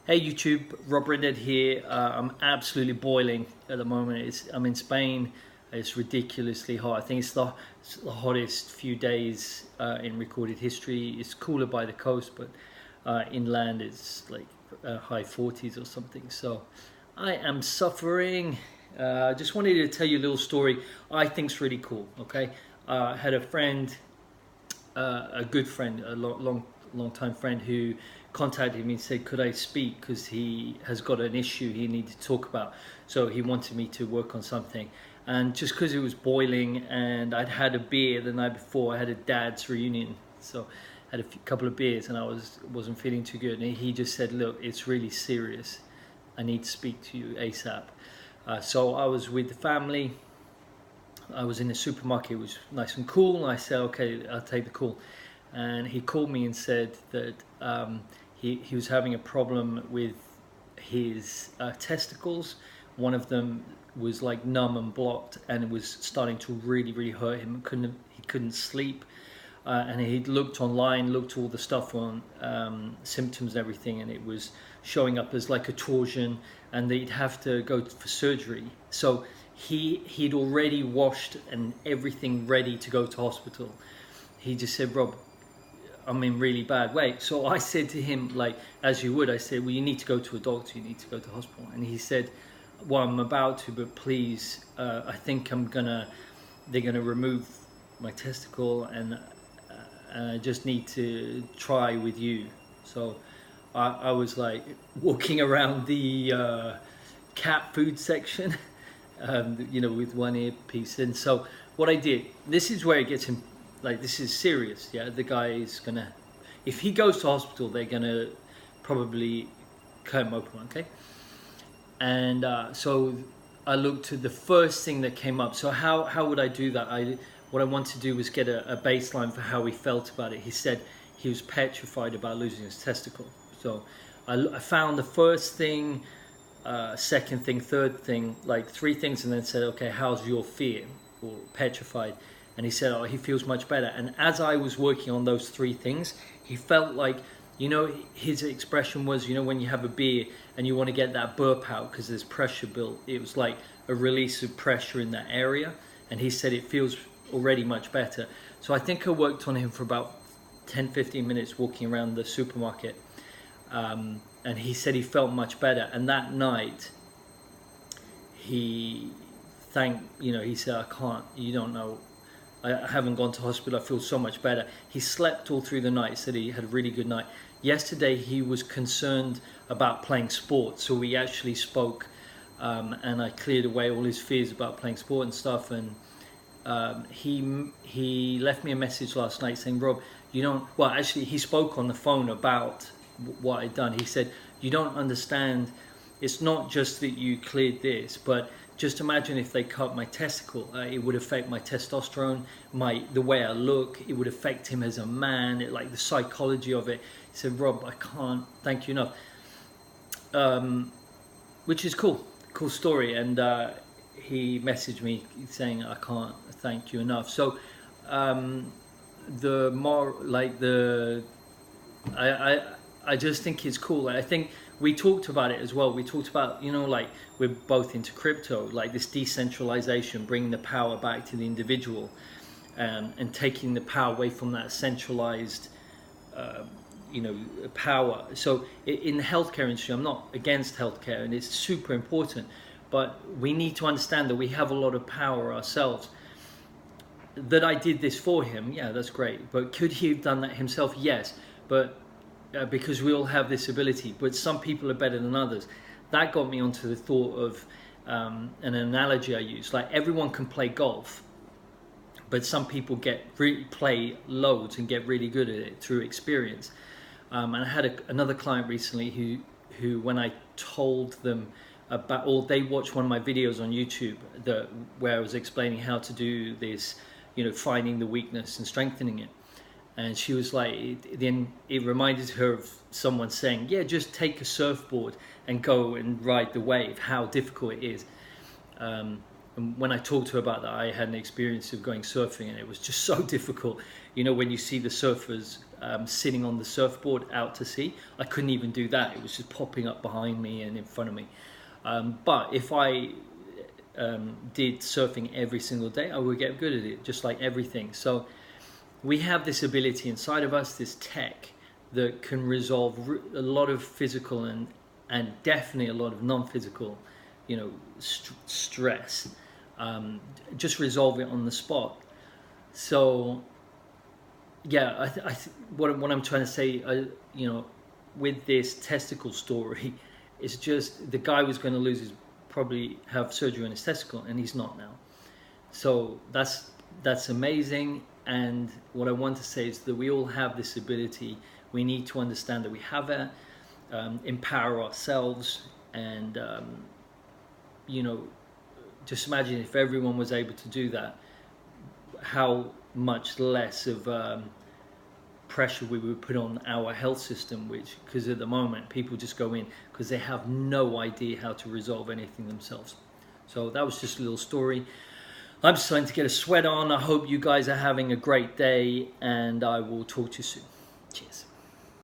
Hey YouTube, Brinded here. I'm absolutely boiling at the moment. I'm in Spain. It's ridiculously hot. I think it's the hottest few days in recorded history. It's cooler by the coast, but inland it's like high 40s or something. So I am suffering. I just wanted to tell you a little story I think's really cool. Okay, I had a friend, a good friend, a long time friend who contacted me and said, could I speak, because he has got an issue he needed to talk about. So he wanted me to work on something, and just because it was boiling and I'd had a beer the night before, I had a dad's reunion, so I had a couple of beers and I wasn't feeling too good, and he just said, look, it's really serious, I need to speak to you ASAP. So I was with the family. I was in the supermarket. It was nice and cool, and I said, okay, I'll take the call. And he called me and said that he was having a problem with his testicles. One of them was like numb and blocked, and it was starting to really hurt him. He couldn't sleep. And he'd looked online, looked all the stuff on symptoms and everything, and it was showing up as like a torsion, and they'd have to go for surgery. So he'd already washed and everything ready to go to hospital. He just said, Rob, I'm in really bad way. So I said to him, like, as you would, I said, well, you need to go to a doctor, you need to go to hospital. And he said, well, I'm about to, but please, I think they're gonna remove my testicle, and I just need to try with you. So I was like walking around the cat food section, with one earpiece. And so what I did, this is where it gets him, like, this is serious. Yeah, the guy is gonna, if he goes to hospital, they're gonna probably cut him open. Okay, and so I looked at the first thing that came up. So how would I do that? What I wanted to do was get a baseline for how he felt about it. He said he was petrified about losing his testicle. So I found the first thing, second thing, third thing, like three things, and then said, okay, how's your fear or petrified? And he said, oh, he feels much better. And as I was working on those three things, he felt like, his expression was, when you have a beer and you want to get that burp out because there's pressure built, it was like a release of pressure in that area. And he said it feels already much better. So I think I worked on him for about 10-15 minutes walking around the supermarket. And he said he felt much better. And that night, he said, I can't, you don't know, I haven't gone to hospital, I feel so much better. He slept all through the night, said he had a really good night. Yesterday, he was concerned about playing sport, so we actually spoke, and I cleared away all his fears about playing sport and stuff. And he left me a message last night saying, Rob, he spoke on the phone about what I'd done. He said, you don't understand, it's not just that you cleared this, but just imagine if they cut my testicle, it would affect my testosterone, the way I look, it would affect him as a man, like the psychology of it. He said, Rob, I can't thank you enough. Which is cool story. And he messaged me saying, I can't thank you enough. So I just think it's cool. I think we talked about it as well. We talked about, like, we're both into crypto, like this decentralization, bringing the power back to the individual, and taking the power away from that centralized, power. So in the healthcare industry, I'm not against healthcare, and it's super important, but we need to understand that we have a lot of power ourselves. That I did this for him, yeah, that's great. But could he have done that himself? Yes, but because we all have this ability, but some people are better than others. That got me onto the thought of an analogy I use. Like, everyone can play golf, but some people play loads and get really good at it through experience. And I had another client recently who when I told them about, or they watched one of my videos on YouTube where I was explaining how to do this, finding the weakness and strengthening it. And she was like, then it reminded her of someone saying, yeah, just take a surfboard and go and ride the wave, how difficult it is. And when I talked to her about that, I had an experience of going surfing, and it was just so difficult. When you see the surfers sitting on the surfboard out to sea. I couldn't even do that. It was just popping up behind me and in front of me. But if I did surfing every single day, I would get good at it, just like everything. So we have this ability inside of us, this tech, that can resolve a lot of physical and definitely a lot of non-physical, stress. Just resolve it on the spot. So yeah, what I'm trying to say, with this testicle story, it's just the guy was going to lose his, probably have surgery on his testicle, and he's not now. So that's amazing. And what I want to say is that we all have this ability. We need to understand that we have it, empower ourselves, and just imagine if everyone was able to do that, how much less of pressure we would put on our health system, because at the moment people just go in because they have no idea how to resolve anything themselves. So that was just a little story. I'm starting to get a sweat on. I hope you guys are having a great day, and I will talk to you soon. Cheers.